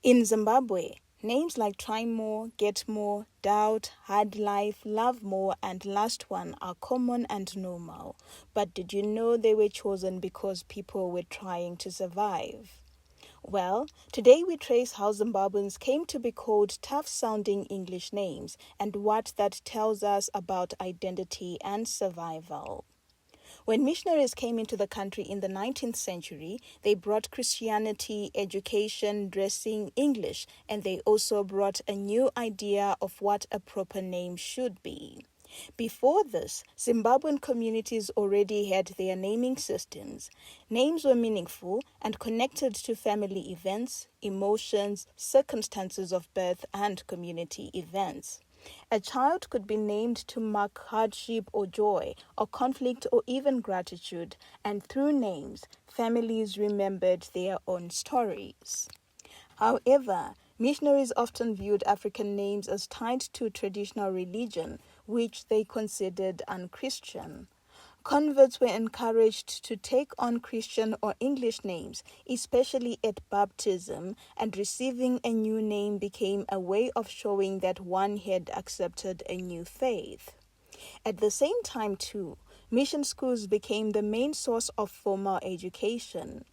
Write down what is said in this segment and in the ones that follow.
In Zimbabwe, names like Try More, Get More, Doubt, Hardlife, Love More, and Last One are common and normal. But did you know they were chosen because people were trying to survive? Well, today we trace how Zimbabweans came to be called tough-sounding English names and what that tells us about identity and survival. When missionaries came into the country in the 19th century, they brought Christianity, education, dressing, English, and they also brought a new idea of what a proper name should be. Before this, Zimbabwean communities already had their naming systems. Names were meaningful and connected to family events, emotions, circumstances of birth, and community events. A child could be named to mark hardship or joy, or conflict or even gratitude, and through names, families remembered their own stories. However, missionaries often viewed African names as tied to traditional religion, which they considered unchristian. Converts were encouraged to take on Christian or English names, especially at baptism, and receiving a new name became a way of showing that one had accepted a new faith. At the same time, too, mission schools became the main source of formal education.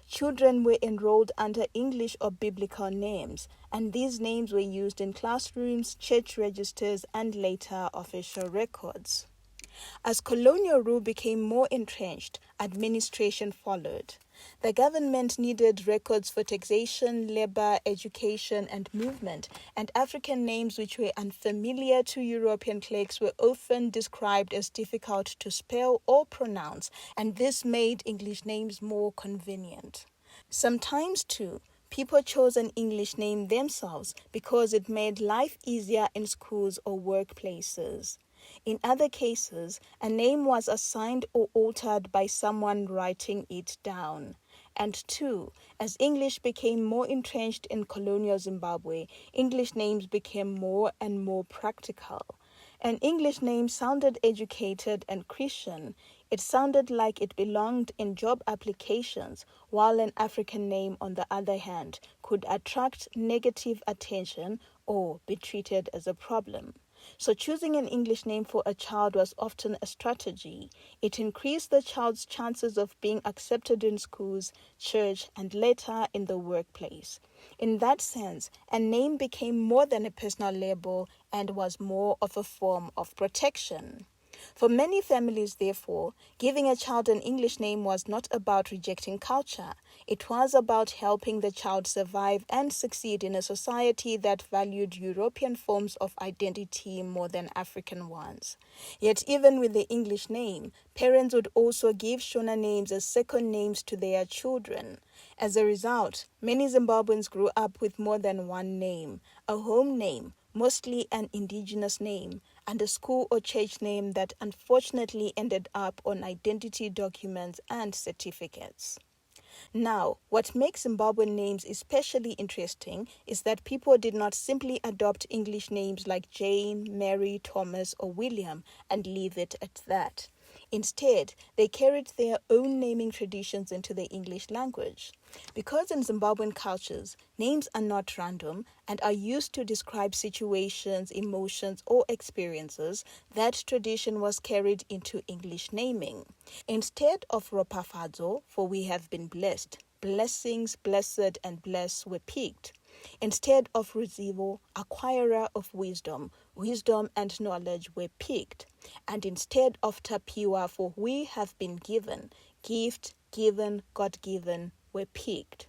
Children were enrolled under English or biblical names, and these names were used in classrooms, church registers, and later official records. As colonial rule became more entrenched, administration followed. The government needed records for taxation, labor, education, and movement, and African names which were unfamiliar to European clerks were often described as difficult to spell or pronounce, and this made English names more convenient. Sometimes, too, people chose an English name themselves because it made life easier in schools or workplaces. In other cases, a name was assigned or altered by someone writing it down. And two, as English became more entrenched in colonial Zimbabwe, English names became more and more practical. An English name sounded educated and Christian. It sounded like it belonged in job applications, while an African name, on the other hand, could attract negative attention or be treated as a problem. So choosing an English name for a child was often a strategy. It increased the child's chances of being accepted in schools, church, and later in the workplace. In that sense, a name became more than a personal label and was more of a form of protection. For many families, therefore, giving a child an English name was not about rejecting culture. It was about helping the child survive and succeed in a society that valued European forms of identity more than African ones. Yet even with the English name, parents would also give Shona names as second names to their children. As a result, many Zimbabweans grew up with more than one name, a home name, mostly an indigenous name, and a school or church name that unfortunately ended up on identity documents and certificates. Now, what makes Zimbabwean names especially interesting is that people did not simply adopt English names like Jane, Mary, Thomas, or William and leave it at that. Instead, they carried their own naming traditions into the English language. Because in Zimbabwean cultures, names are not random and are used to describe situations, emotions, or experiences, that tradition was carried into English naming. Instead of Ropafadzo, for we have been blessed, blessings, blessed, and bless were picked. Instead of Ruzivo, acquirer of wisdom, wisdom and knowledge were picked. And instead of Tapiwa, for we have been given, gift, given, God-given, were picked.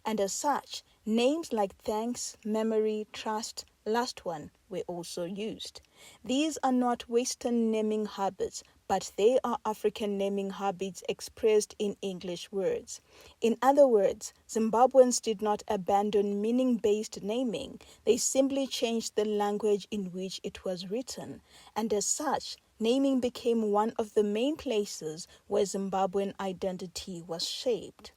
And as such, names like thanks, memory, trust, last one were also used. These are not Western naming habits, but they are African naming habits expressed in English words. In other words, Zimbabweans did not abandon meaning-based naming. They simply changed the language in which it was written. And as such, naming became one of the main places where Zimbabwean identity was shaped.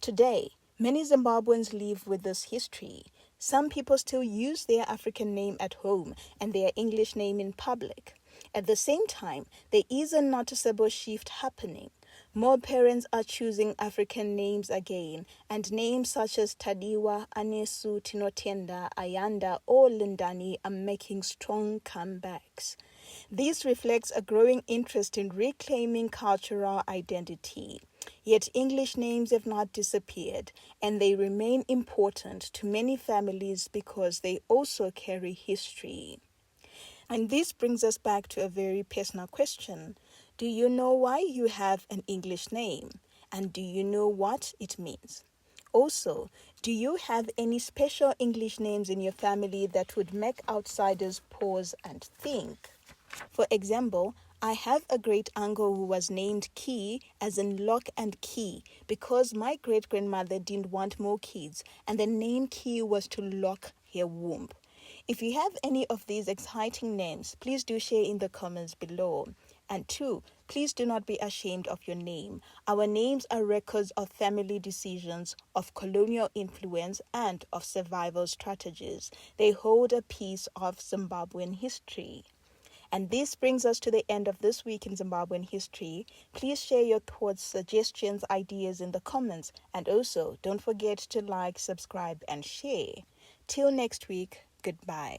Today, many Zimbabweans live with this history. Some people still use their African name at home and their English name in public. At the same time, there is a noticeable shift happening. More parents are choosing African names again, and names such as Tadiwa, Anesu, Tinotenda, Ayanda, or Lindani are making strong comebacks. This reflects a growing interest in reclaiming cultural identity. Yet English names have not disappeared, and they remain important to many families because they also carry history. And this brings us back to a very personal question. Do you know why you have an English name? And do you know what it means? Also, do you have any special English names in your family that would make outsiders pause and think? For example, I have a great uncle who was named Key, as in lock and key, because my great-grandmother didn't want more kids, and the name Key was to lock her womb. If you have any of these exciting names, please do share in the comments below. And 2, please do not be ashamed of your name. Our names are records of family decisions, of colonial influence, and of survival strategies. They hold a piece of Zimbabwean history. And this brings us to the end of this week in Zimbabwean history. Please share your thoughts, suggestions, ideas in the comments. And also, don't forget to like, subscribe, and share. Till next week, goodbye.